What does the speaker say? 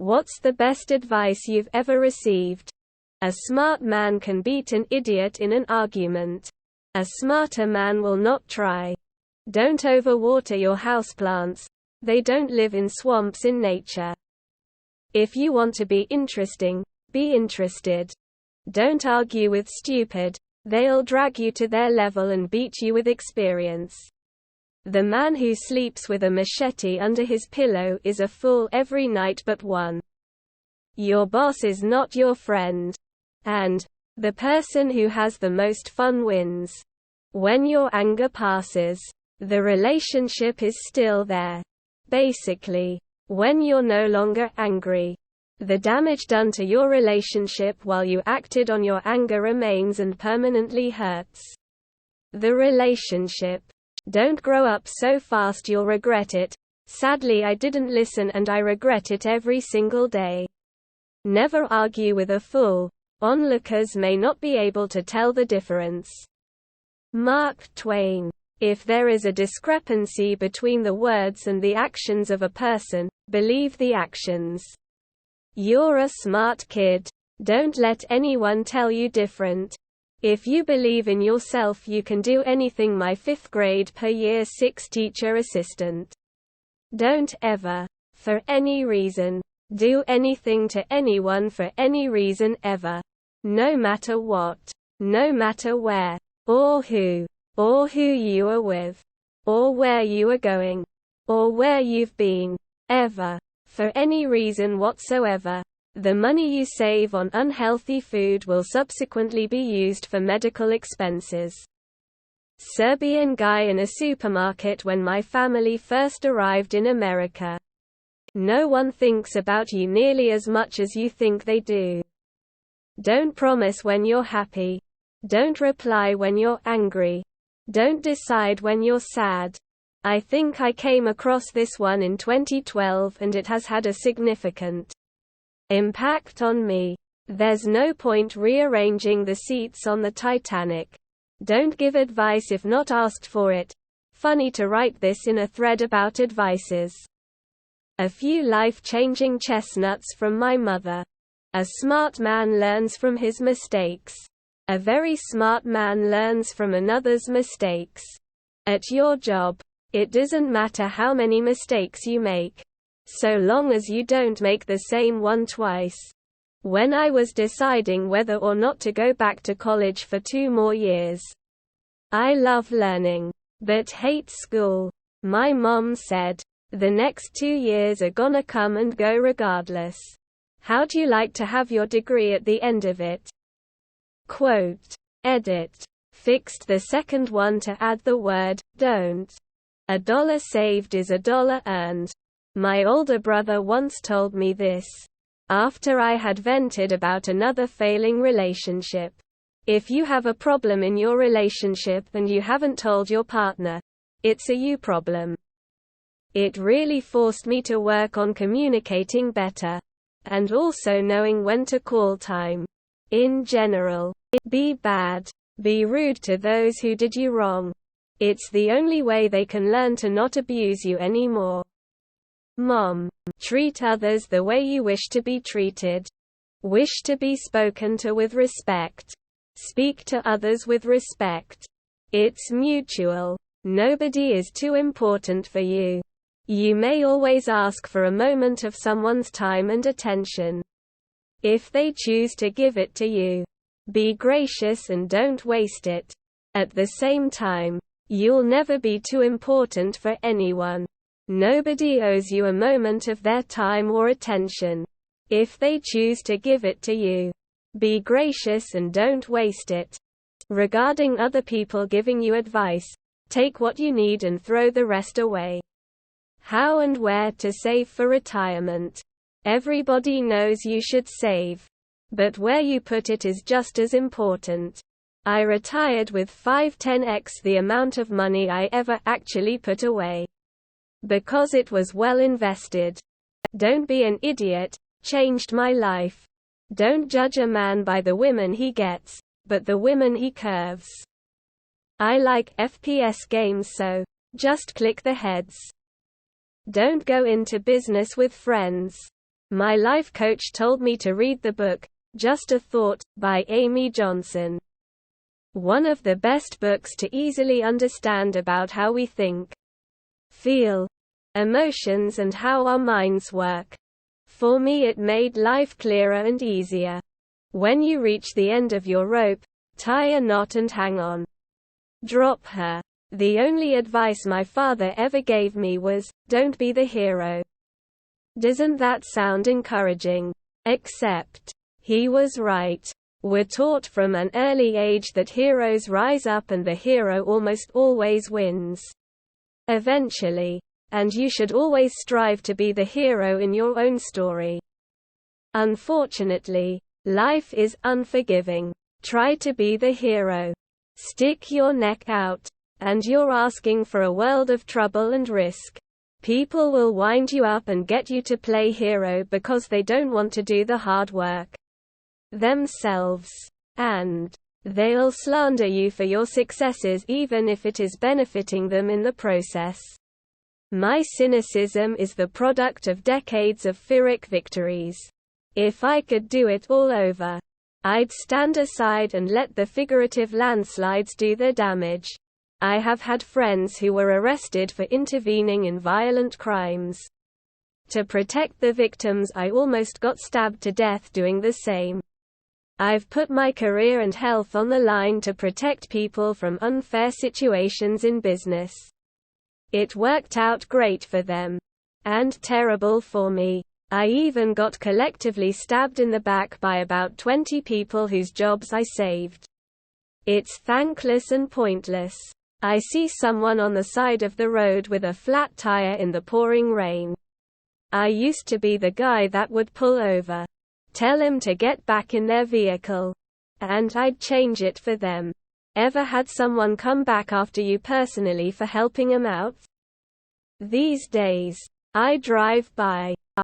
What's the best advice you've ever received? A smart man can beat an idiot in an argument. A smarter man will not try. Don't overwater your houseplants. They don't live in swamps in nature. If you want to be interesting, be interested. Don't argue with stupid. They'll drag you to their level and beat you with experience. The man who sleeps with a machete under his pillow is a fool every night but one. Your boss is not your friend. And the person who has the most fun wins. When your anger passes, the relationship is still there. Basically, when you're no longer angry, the damage done to your relationship while you acted on your anger remains and permanently hurts the relationship. Don't grow up so fast you'll regret it. Sadly, I didn't listen and I regret it every single day. Never argue with a fool. Onlookers may not be able to tell the difference. Mark Twain. If there is a discrepancy between the words and the actions of a person, believe the actions. You're a smart kid. Don't let anyone tell you different. If you believe in yourself, you can do anything. My 5th grade per year 6 teacher assistant. Don't ever, for any reason, do anything to anyone for any reason ever. No matter what, no matter where, or who you are with, or where you are going, or where you've been, ever, for any reason whatsoever. The money you save on unhealthy food will subsequently be used for medical expenses. Serbian guy in a supermarket when my family first arrived in America. No one thinks about you nearly as much as you think they do. Don't promise when you're happy. Don't reply when you're angry. Don't decide when you're sad. I think I came across this one in 2012 and it has had a significant impact on me. There's no point rearranging the seats on the Titanic. Don't give advice if not asked for it. Funny to write this in a thread about advices. A few life-changing chestnuts from my mother. A smart man learns from his mistakes. A very smart man learns from another's mistakes. At your job, it doesn't matter how many mistakes you make, so long as you don't make the same one twice. When I was deciding whether or not to go back to college for 2 more years, I love learning, but hate school. My mom said, the next 2 years are gonna come and go regardless. How'd you like to have your degree at the end of it? Quote. Edit. Fixed the second one to add the word, don't. $1 saved is $1 earned. My older brother once told me this, after I had vented about another failing relationship. If you have a problem in your relationship and you haven't told your partner, it's a you problem. It really forced me to work on communicating better. And also knowing when to call time. In general, be bad. Be rude to those who did you wrong. It's the only way they can learn to not abuse you anymore. Mom. Treat others the way you wish to be treated. Wish to be spoken to with respect. Speak to others with respect. It's mutual. Nobody is too important for you. You may always ask for a moment of someone's time and attention. If they choose to give it to you, be gracious and don't waste it. At the same time, you'll never be too important for anyone. Nobody owes you a moment of their time or attention. If they choose to give it to you, be gracious and don't waste it. Regarding other people giving you advice, take what you need and throw the rest away. How and where to save for retirement. Everybody knows you should save. But where you put it is just as important. I retired with 5-10x the amount of money I ever actually put away. Because it was well invested. Don't be an idiot. Changed my life. Don't judge a man by the women he gets, but the women he curves. I like FPS games, so just click the heads. Don't go into business with friends. My life coach told me to read the book, Just a Thought, by Amy Johnson. One of the best books to easily understand about how we think, feel, emotions and how our minds work. For me it made life clearer and easier. When you reach the end of your rope, tie a knot and hang on. Drop her. The only advice my father ever gave me was, don't be the hero. Doesn't that sound encouraging? Except, he was right. We're taught from an early age that heroes rise up and the hero almost always wins. Eventually. And you should always strive to be the hero in your own story. Unfortunately, life is unforgiving. Try to be the hero. Stick your neck out. And you're asking for a world of trouble and risk. People will wind you up and get you to play hero because they don't want to do the hard work themselves. And they'll slander you for your successes even if it is benefiting them in the process. My cynicism is the product of decades of Pyrrhic victories. If I could do it all over, I'd stand aside and let the figurative landslides do their damage. I have had friends who were arrested for intervening in violent crimes. To protect the victims, I almost got stabbed to death doing the same. I've put my career and health on the line to protect people from unfair situations in business. It worked out great for them. And terrible for me. I even got collectively stabbed in the back by about 20 people whose jobs I saved. It's thankless and pointless. I see someone on the side of the road with a flat tire in the pouring rain. I used to be the guy that would pull over, tell him to get back in their vehicle, and I'd change it for them. Ever had someone come back after you personally for helping them out? These days, I drive by